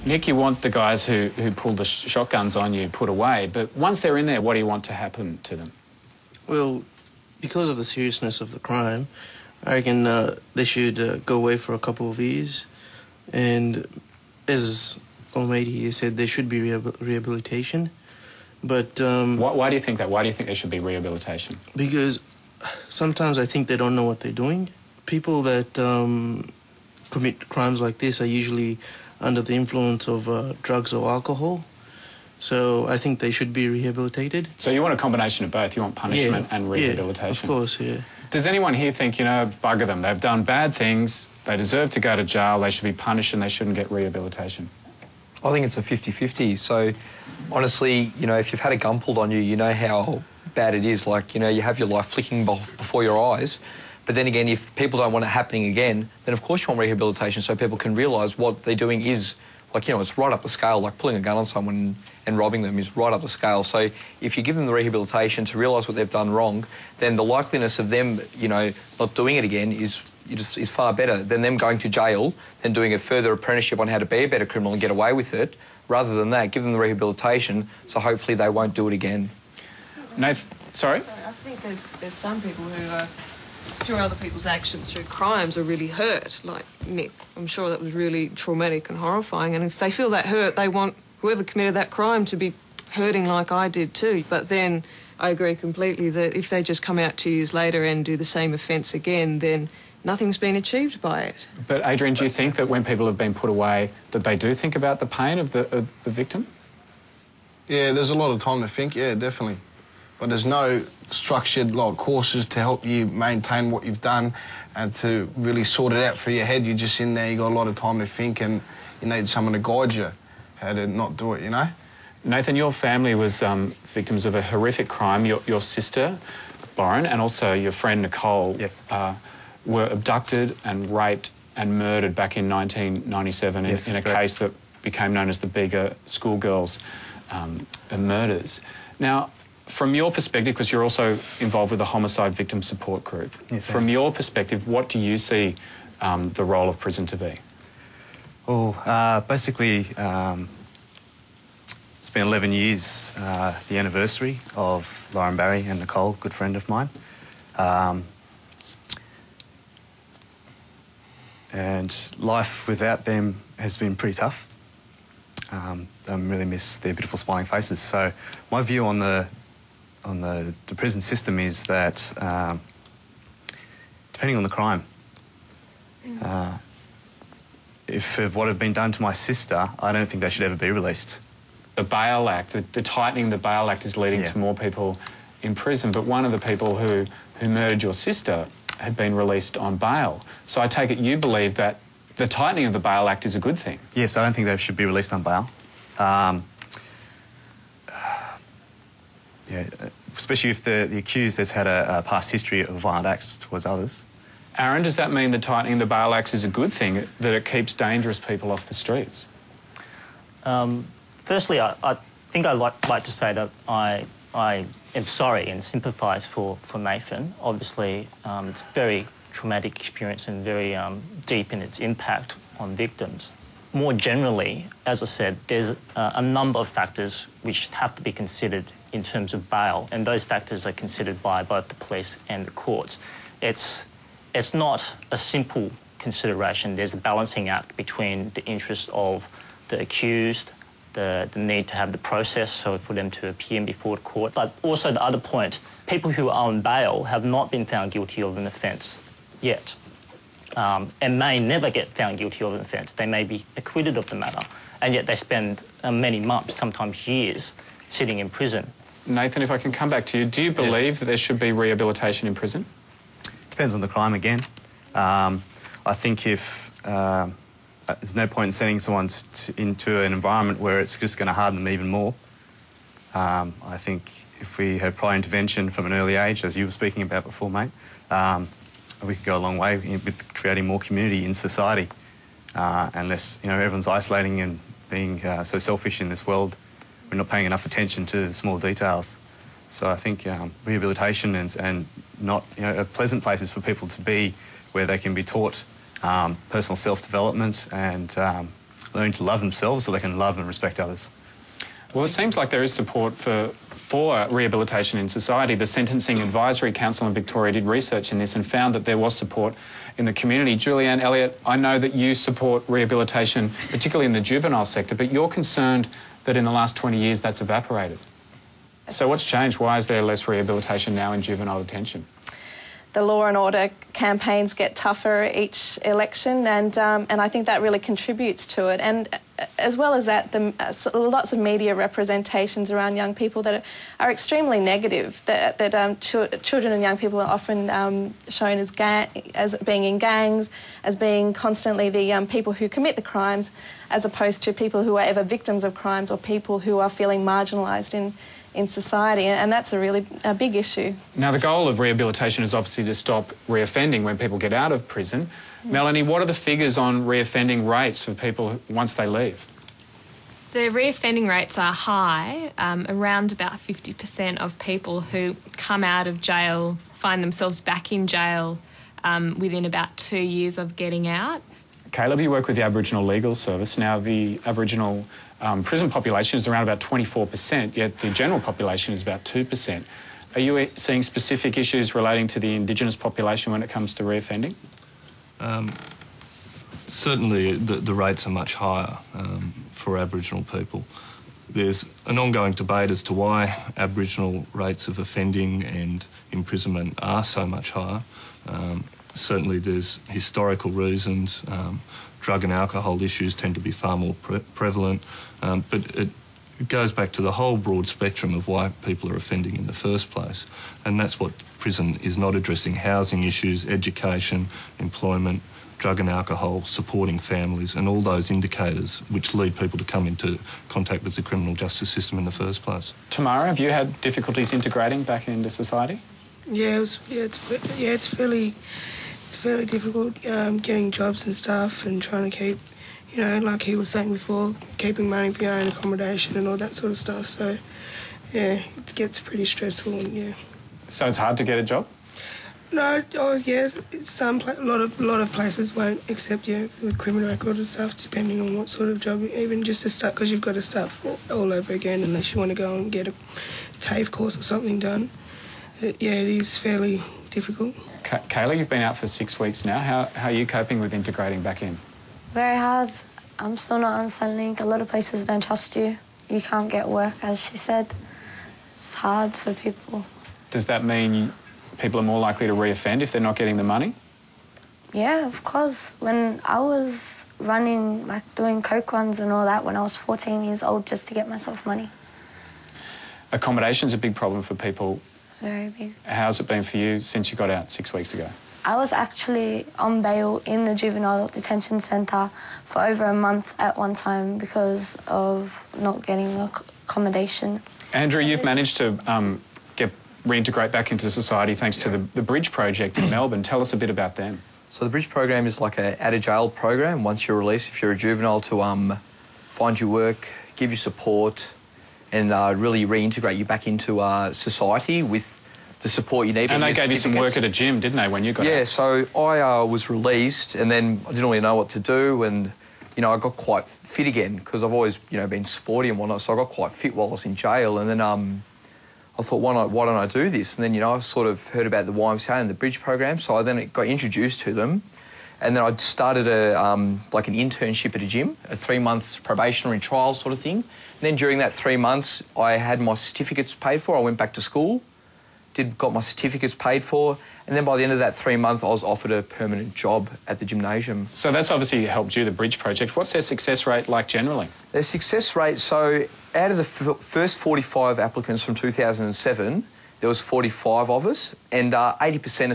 Nick, you want the guys who pulled the shotguns on you put away, but once they're in there, what do you want to happen to them? Well, because of the seriousness of the crime, I reckon they should go away for a couple of years. And as Almighty here said, there should be rehabilitation. But why do you think that? Why do you think there should be rehabilitation? Because sometimes I think they don't know what they're doing. People that commit crimes like this are usually under the influence of drugs or alcohol. So I think they should be rehabilitated. So you want a combination of both? You want punishment and rehabilitation? Yeah, of course, yeah. Does anyone here think, you know, bugger them, they've done bad things, they deserve to go to jail, they should be punished and they shouldn't get rehabilitation? I think it's a 50-50. So, honestly, you know, if you've had a gun pulled on you, you know how bad it is. Like, you know, you have your life flicking before your eyes. But then again, if people don't want it happening again, then of course you want rehabilitation so people can realise what they're doing is, like, you know, it's right up the scale. Like pulling a gun on someone and robbing them is right up the scale. So if you give them the rehabilitation to realise what they've done wrong, then the likeliness of them, you know, not doing it again is far better than them going to jail, then doing a further apprenticeship on how to be a better criminal and get away with it. Rather than that, give them the rehabilitation so hopefully they won't do it again. Nathan, sorry? I think there's some people who through other people's actions, through crimes, are really hurt. Like Nick, I'm sure that was really traumatic and horrifying. And if they feel that hurt, they want whoever committed that crime to be hurting like I did too. But then I agree completely that if they just come out 2 years later and do the same offence again, then nothing's been achieved by it. But Adrian, do you think that when people have been put away, that they do think about the pain of the victim? Yeah, there's a lot of time to think, yeah, definitely. But there's no structured courses to help you maintain what you've done and to really sort it out for your head. You're just in there, you got a lot of time to think and you need someone to guide you how to not do it, you know? Nathan, your family was victims of a horrific crime. Your sister, Lauren, and also your friend Nicole were abducted and raped and murdered back in 1997 in a case that became known as the Bega schoolgirls murders. Now, from your perspective, because you're also involved with the homicide victim support group, from your perspective, what do you see the role of prison to be? Well, basically, it's been 11 years, the anniversary of Lauren Barry and Nicole, good friend of mine. And life without them has been pretty tough. I really miss their beautiful smiling faces. So my view on the prison system is that depending on the crime, if what had been done to my sister, I don't think they should ever be released. The Bail Act, the tightening of the Bail Act is leading to more people in prison, but one of the people who murdered your sister had been released on bail. So I take it you believe that the tightening of the Bail Act is a good thing? Yes, I don't think they should be released on bail. Especially if the accused has had a past history of violent acts towards others. Aaron, does that mean the tightening of the Bail Act is a good thing, that it keeps dangerous people off the streets? Firstly, I think I'd like to say that I am sorry and sympathise for Nathan. Obviously, it's a very traumatic experience and very deep in its impact on victims. More generally, as I said, there's a number of factors which have to be considered in terms of bail, and those factors are considered by both the police and the courts. It's not a simple consideration. There's a balancing act between the interests of the accused, the need to have the process, so for them to appear before the court, but also the other point, people who are on bail have not been found guilty of an offence yet, and may never get found guilty of an offence. They may be acquitted of the matter, and yet they spend many months, sometimes years, sitting in prison. Nathan, if I can come back to you, do you believe that there should be rehabilitation in prison? Depends on the crime again. I think if there's no point in sending someone into an environment where it's just going to harden them even more. I think if we have prior intervention from an early age, as you were speaking about before, mate, we could go a long way with creating more community in society. Unless, you know, everyone's isolating and being so selfish in this world, we're not paying enough attention to the small details. So I think rehabilitation and not, you know, pleasant places for people to be where they can be taught personal self-development and learning to love themselves so they can love and respect others. Well, it seems like there is support for rehabilitation in society. The Sentencing Advisory Council in Victoria did research in this and found that there was support in the community. Julianne Elliott, I know that you support rehabilitation, particularly in the juvenile sector, but you're concerned that in the last 20 years that's evaporated. So what's changed? Why is there less rehabilitation now in juvenile detention? The law and order campaigns get tougher each election, and I think that really contributes to it. And as well as that, lots of media representations around young people that are extremely negative. Children and young people are often shown as being in gangs, as being constantly the people who commit the crimes, as opposed to people who are ever victims of crimes or people who are feeling marginalised in society, and that's a really big issue. Now, the goal of rehabilitation is obviously to stop reoffending when people get out of prison. Melanie, what are the figures on reoffending rates for people once they leave? The reoffending rates are high. Around about 50% of people who come out of jail find themselves back in jail within about 2 years of getting out. Caleb, you work with the Aboriginal Legal Service. Now, the Aboriginal prison population is around about 24%, yet the general population is about 2%. Are you seeing specific issues relating to the Indigenous population when it comes to reoffending? Certainly the rates are much higher for Aboriginal people. There's an ongoing debate as to why Aboriginal rates of offending and imprisonment are so much higher. Certainly there's historical reasons. Drug and alcohol issues tend to be far more prevalent, but it goes back to the whole broad spectrum of why people are offending in the first place, and that's what prison is not addressing: housing issues, education, employment, drug and alcohol, supporting families, and all those indicators which lead people to come into contact with the criminal justice system in the first place. Tamara, have you had difficulties integrating back into society? Yeah, it's fairly difficult getting jobs and stuff and trying to keep, you know, like he was saying before, keeping money for your own accommodation and all that sort of stuff. So, yeah, it gets pretty stressful. And yeah. So it's hard to get a job? No, yes, a lot of places won't accept you with criminal record and stuff, depending on what sort of job, even just to start, because you've got to start all over again unless you want to go and get a TAFE course or something done. Yeah, it is fairly difficult. Kayla, you've been out for 6 weeks now. How are you coping with integrating back in? Very hard. I'm still not understanding. A lot of places don't trust you. You can't get work, as she said. It's hard for people. Does that mean people are more likely to reoffend if they're not getting the money? Yeah, of course. When I was running, like doing coke runs and all that when I was 14 years old just to get myself money. Accommodation's a big problem for people. Very big. How's it been for you since you got out 6 weeks ago? I was actually on bail in the juvenile detention centre for over a month at one time because of not getting accommodation. Andrew, you've managed to reintegrate back into society thanks to the Bridge project in Melbourne. Tell us a bit about them. So the Bridge program is like a out-of-jail program. Once you're released, if you're a juvenile, to find you work, give you support, and really reintegrate you back into society with the support you need. And they gave you some work at a gym, didn't they, when you got out? Yeah, so I was released, and then I didn't really know what to do, and, you know, I got quite fit again because I've always, you know, been sporty and whatnot, so I got quite fit while I was in jail, and then I thought, why don't I do this? And then, you know, I sort of heard about the YMCA and the Bridge program, so I then got introduced to them, and then I started like an internship at a gym, a 3-month probationary trial sort of thing. And then during that 3 months, I had my certificates paid for. I went back to school, got my certificates paid for, and then by the end of that 3 months, I was offered a permanent job at the gymnasium. So that's obviously helped you, the Bridge project. What's their success rate like generally? Their success rate, so out of the first 45 applicants from 2007, there was 45 of us, and 80%